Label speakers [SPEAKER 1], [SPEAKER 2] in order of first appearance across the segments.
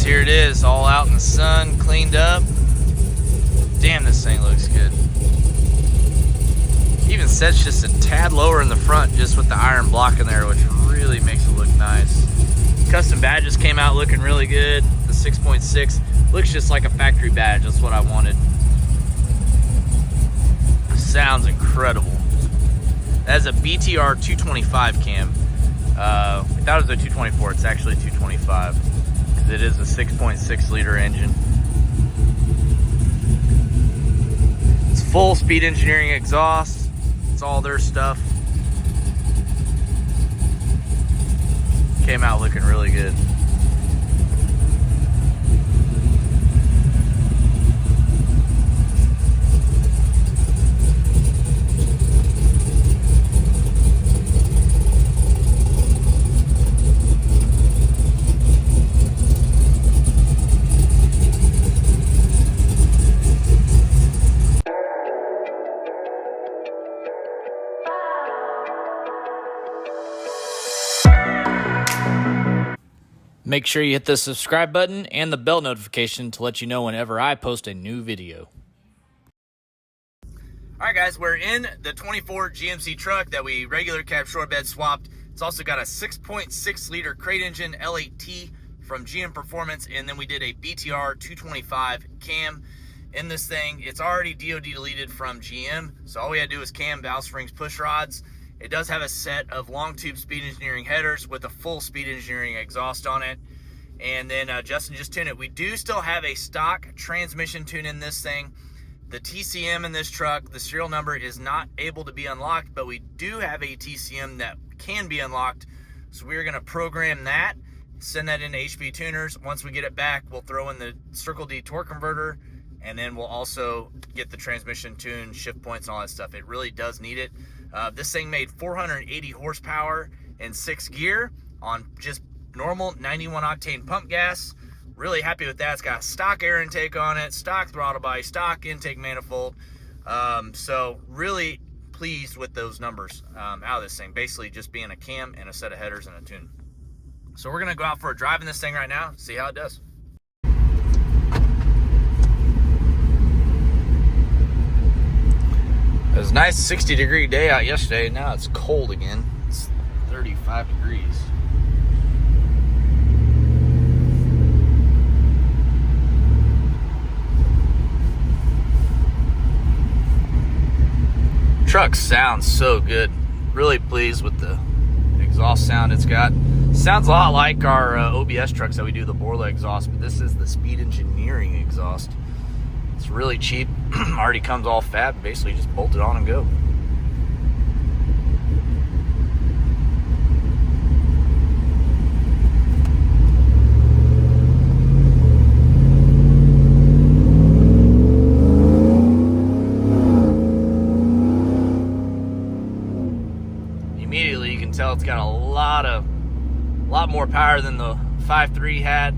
[SPEAKER 1] here it is, all out in the sun, cleaned up. Damn, this thing looks good. Even sets just a tad lower in the front just with the iron block in there, which really makes it look nice. Custom badges came out looking really good. The 6.6 looks just like a factory badge. That's what I wanted. Sounds incredible. That is a BTR 225 cam. We thought it was a 224. It's actually 225 because it is a 6.6 liter engine. It's full Speed Engineering exhaust. It's all their stuff. Came out looking really good. Make sure you hit the subscribe button and the bell notification to let you know whenever I post a new video. Alright guys, we're in the 24 GMC truck that we regular cab short bed swapped. It's also got a 6.6 liter crate engine L8T from GM Performance, and then we did a BTR 225 cam in this thing. It's already DOD deleted from GM, so all we had to do is cam, valve springs, push rods. It does have a set of long tube Speed Engineering headers with a full Speed Engineering exhaust on it. And then Justin just tuned it. We do still have a stock transmission tune in this thing. The TCM in this truck, the serial number is not able to be unlocked, but we do have a TCM that can be unlocked. So we're gonna program that, send that into HP Tuners. Once we get it back, we'll throw in the Circle D torque converter, and then we'll also get the transmission tune, shift points, and all that stuff. It really does need it. This thing made 480 horsepower in 6th gear on just normal 91 octane pump gas. Really happy with that. It's got stock air intake on it, stock throttle body, stock intake manifold. So really pleased with those numbers out of this thing. Basically just being a cam and a set of headers and a tune. So we're gonna go out for a drive in this thing right now, see how it does. It was a nice 60-degree day out yesterday. Now it's cold again. It's 35 degrees. Truck sounds so good. Really pleased with the exhaust sound it's got. Sounds a lot like our OBS trucks that we do, the Borla exhaust, but this is the Speed Engineering exhaust. It's really cheap. Already comes all fat. Basically just bolt it on and go. Immediately you can tell it's got a lot more power than the 5.3 had.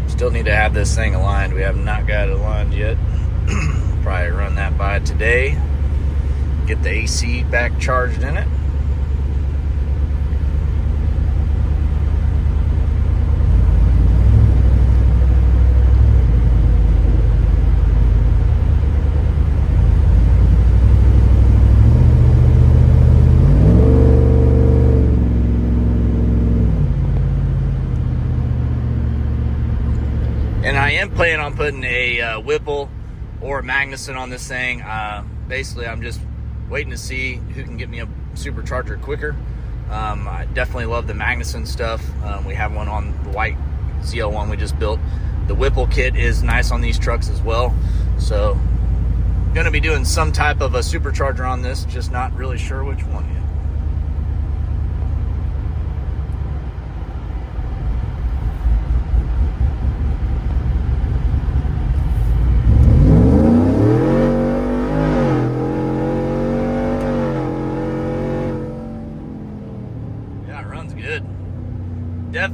[SPEAKER 1] Still need to have this thing aligned. We have not got it aligned yet. Probably run that by today. Get the AC back charged in it. And I am planning on putting a Whipple or a Magnuson on this thing. Basically, I'm just waiting to see who can get me a supercharger quicker. I definitely love the Magnuson stuff. We have one on the white ZL1 we just built. The Whipple kit is nice on these trucks as well. So, going to be doing some type of a supercharger on this, just not really sure which one yet.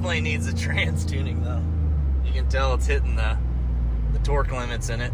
[SPEAKER 1] definitely needs a trans tuning though. You can tell it's hitting the torque limits in it.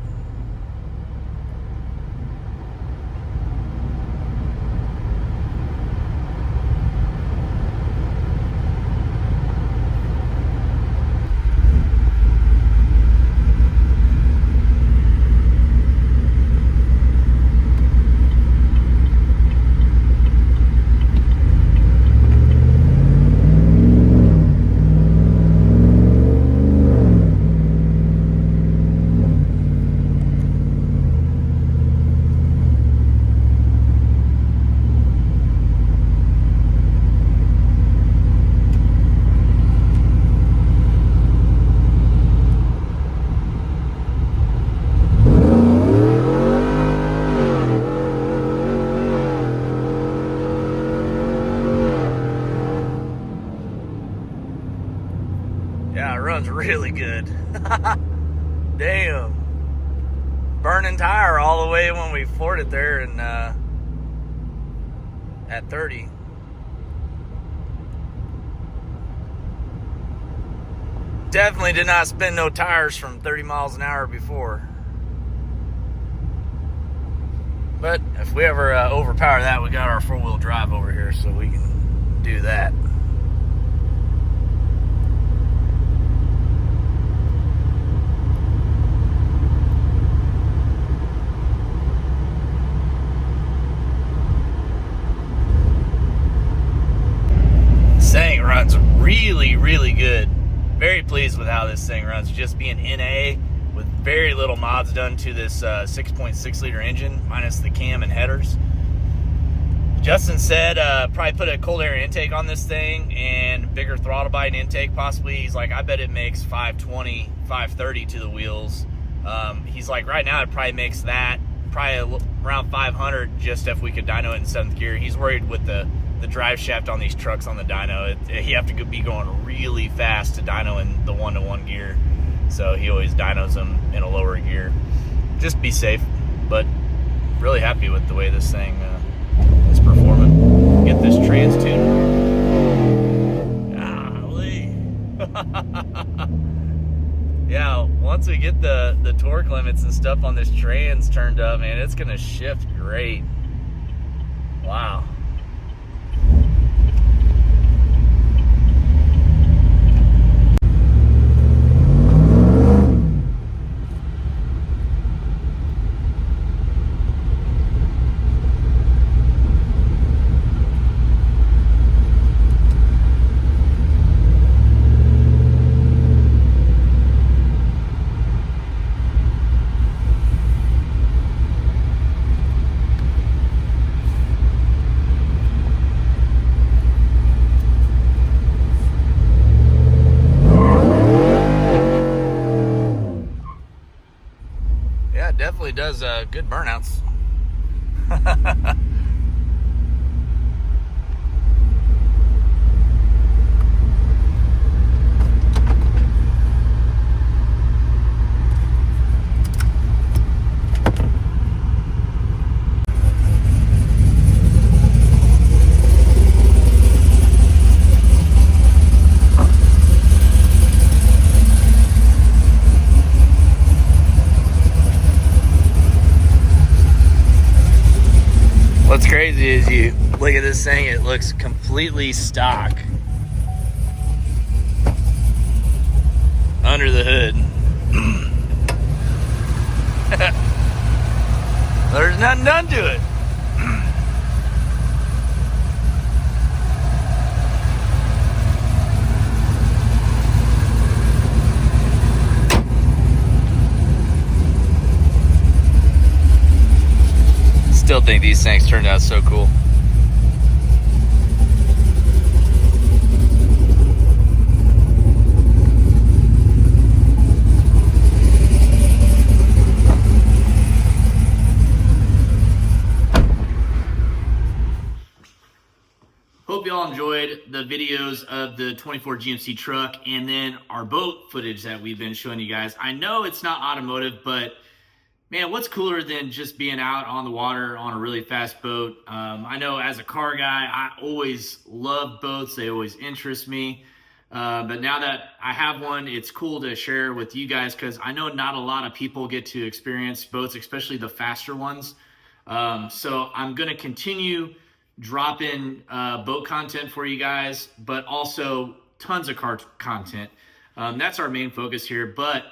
[SPEAKER 1] Yeah, it runs really good. Damn. Burning tire all the way when we floored it there and at 30. Definitely did not spin no tires from 30 miles an hour before. But if we ever overpower that, we got our 4-wheel drive over here so we can do that. This thing runs really, really good. Very pleased with how this thing runs. Just being NA with very little mods done to this 6.6 liter engine, minus the cam and headers. Justin said probably put a cold air intake on this thing and bigger throttle bite and intake possibly. He's like, I bet it makes 520, 530 to the wheels. He's like, right now it probably makes that, probably around 500 just if we could dyno it in 7th gear. He's worried with the drive shaft on these trucks on the dyno. You have to be going really fast to dyno in the 1-to-1 gear. So he always dynos them in a lower gear. Just be safe, but really happy with the way this thing is performing. Get this trans tuned. Golly. Yeah, once we get the torque limits and stuff on this trans turned up, man, it's gonna shift great. Wow. Definitely does good burnouts. What's crazy is you look at this thing, it looks completely stock under the hood. There's nothing done to it. Still think these things turned out so cool. Hope y'all enjoyed the videos of the 24 GMC truck and then our boat footage that we've been showing you guys. I know it's not automotive, but man, what's cooler than just being out on the water on a really fast boat? I know as a car guy, I always love boats. They always interest me. But now that I have one, it's cool to share with you guys because I know not a lot of people get to experience boats, especially the faster ones. So I'm going to continue dropping boat content for you guys, but also tons of car content. That's our main focus here. But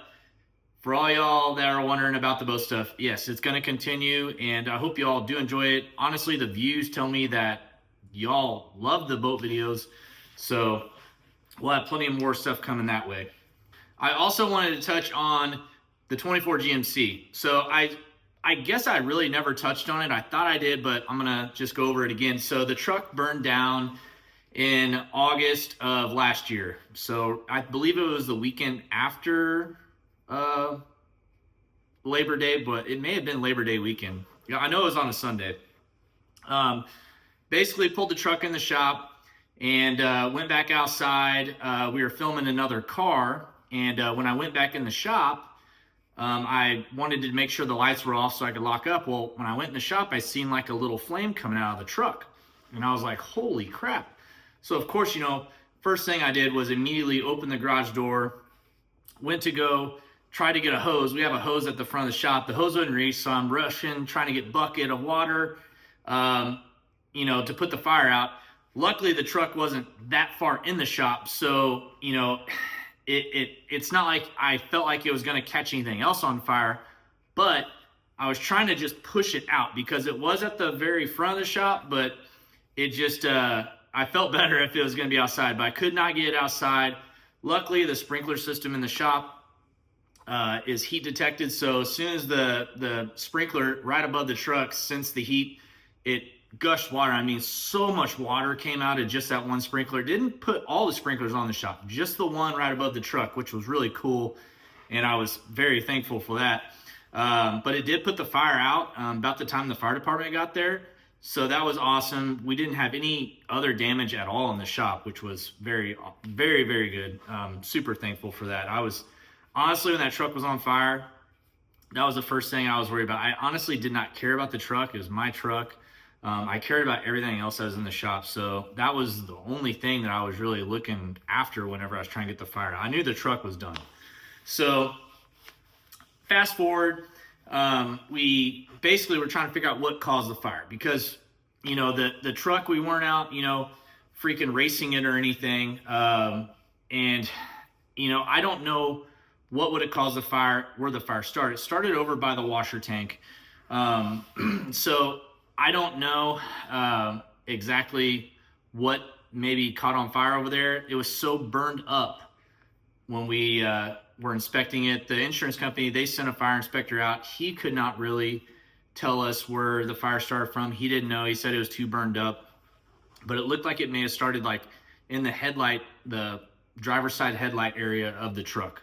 [SPEAKER 1] for all y'all that are wondering about the boat stuff, yes, it's going to continue, and I hope y'all do enjoy it. Honestly, the views tell me that y'all love the boat videos, so we'll have plenty of more stuff coming that way. I also wanted to touch on the 24 GMC. So I guess I really never touched on it. I thought I did, but I'm gonna just go over it again. So the truck burned down in August of last year. So I believe it was the weekend after Labor Day, but it may have been Labor Day weekend. Yeah, I know it was on a Sunday. Basically pulled the truck in the shop and went back outside. We were filming another car, and when I went back in the shop, I wanted to make sure the lights were off so I could lock up. Well, when I went in the shop, I seen like a little flame coming out of the truck, and I was like, holy crap. So of course, you know, first thing I did was immediately open the garage door, went to go try to get a hose. We have a hose at the front of the shop. The hose wouldn't reach, so I'm rushing, trying to get a bucket of water, you know, to put the fire out. Luckily, the truck wasn't that far in the shop, so, you know, it's not like I felt like it was going to catch anything else on fire, but I was trying to just push it out because it was at the very front of the shop, but it just, I felt better if it was going to be outside, but I could not get it outside. Luckily, the sprinkler system in the shop is heat detected, so as soon as the sprinkler right above the truck sensed the heat, it gushed water. I mean, so much water came out of just that one sprinkler. Didn't put all the sprinklers on the shop, just the one right above the truck, which was really cool, and I was very thankful for that. But it did put the fire out about the time the fire department got there, so that was awesome. We didn't have any other damage at all in the shop, which was very, very, very good. Super thankful for that. I was, honestly, when that truck was on fire, that was the first thing I was worried about. I honestly did not care about the truck. It was my truck. I cared about everything else that was in the shop, so that was the only thing that I was really looking after whenever I was trying to get the fire. I knew the truck was done. So fast forward, we basically were trying to figure out what caused the fire because, you know, the truck, we weren't out, you know, freaking racing it or anything. And, you know, I don't know what would have caused the fire, where the fire started. It started over by the washer tank. So I don't know exactly what maybe caught on fire over there. It was so burned up when we were inspecting it. The insurance company, they sent a fire inspector out. He could not really tell us where the fire started from. He didn't know. He said it was too burned up. But it looked like it may have started like in the headlight, the driver's side headlight area of the truck.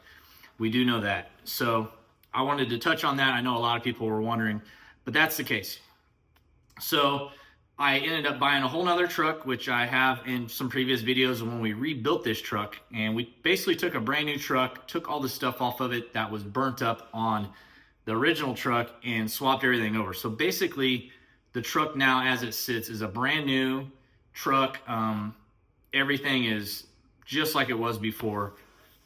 [SPEAKER 1] We do know that. So I wanted to touch on that. I know a lot of people were wondering, but that's the case. So I ended up buying a whole nother truck, which I have in some previous videos when we rebuilt this truck. And we basically took a brand new truck, took all the stuff off of it that was burnt up on the original truck and swapped everything over. So basically the truck now as it sits is a brand new truck. Everything is just like it was before.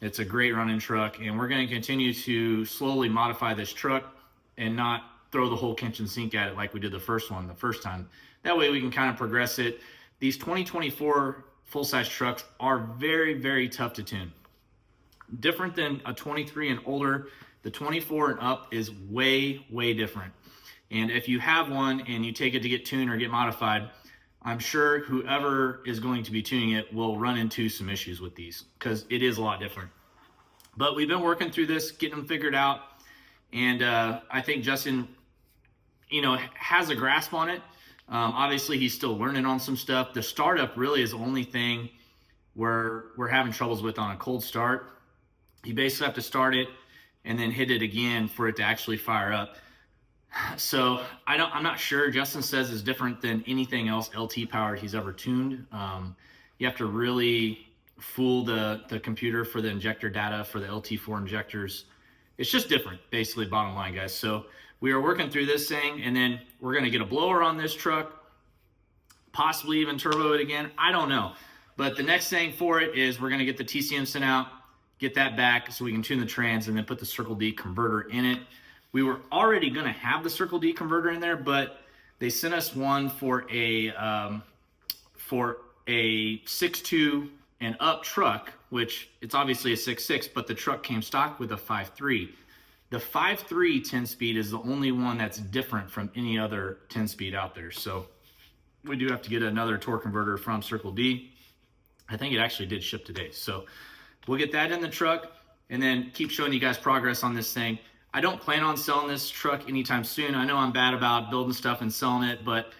[SPEAKER 1] It's a great running truck, and we're going to continue to slowly modify this truck and not throw the whole kitchen sink at it like we did the first time. That way we can kind of progress it. These 2024 full-size trucks are very, very tough to tune. Different than a 23 and older, the 24 and up is way, way different. And if you have one and you take it to get tuned or get modified, I'm sure whoever is going to be tuning it will run into some issues with these because it is a lot different. But we've been working through this, getting them figured out. And I think Justin, you know, has a grasp on it. Obviously, he's still learning on some stuff. The startup really is the only thing we're having troubles with on a cold start. You basically have to start it and then hit it again for it to actually fire up. So I'm not sure. Justin says it's different than anything else LT powered he's ever tuned. You have to really fool the computer for the injector data for the LT4 injectors. It's just different, basically, bottom line, guys. So we are working through this thing, and then we're going to get a blower on this truck, possibly even turbo it again. I don't know. But the next thing for it is we're going to get the TCM sent out, get that back so we can tune the trans, and then put the Circle D converter in it. We were already going to have the Circle D converter in there, but they sent us one for a 6.2 and up truck, which it's obviously a 6.6, but the truck came stock with a 5.3. The 5.3 10-speed is the only one that's different from any other 10-speed out there. So we do have to get another torque converter from Circle D. I think it actually did ship today. So we'll get that in the truck and then keep showing you guys progress on this thing. I don't plan on selling this truck anytime soon. I know I'm bad about building stuff and selling it, but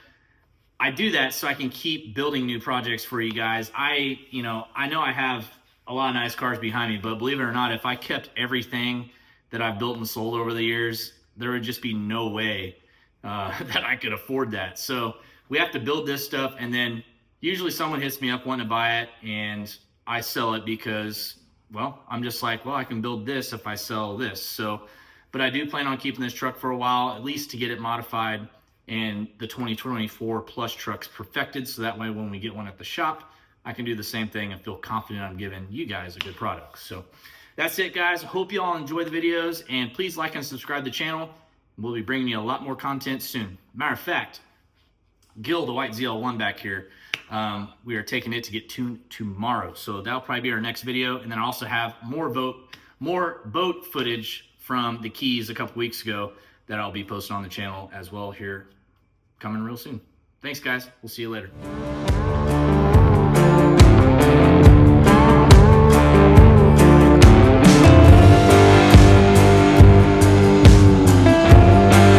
[SPEAKER 1] I do that so I can keep building new projects for you guys. I know I have a lot of nice cars behind me, but believe it or not, if I kept everything that I've built and sold over the years, there would just be no way that I could afford that. So we have to build this stuff, and then usually someone hits me up wanting to buy it, and I sell it because, well, I'm just like, well, I can build this if I sell this. So, but I do plan on keeping this truck for a while, at least to get it modified and the 2024 plus trucks perfected, so that way when we get one at the shop, I can do the same thing and feel confident I'm giving you guys a good product. So that's it, guys. Hope you all enjoy the videos, and please like and subscribe to the channel. We'll be bringing you a lot more content soon. Matter of fact, Gil, the white ZL1 back here, we are taking it to get tuned tomorrow. So that'll probably be our next video. And then I also have more boat footage from the Keys a couple weeks ago that I'll be posting on the channel as well here, coming real soon. Thanks, guys. We'll see you later.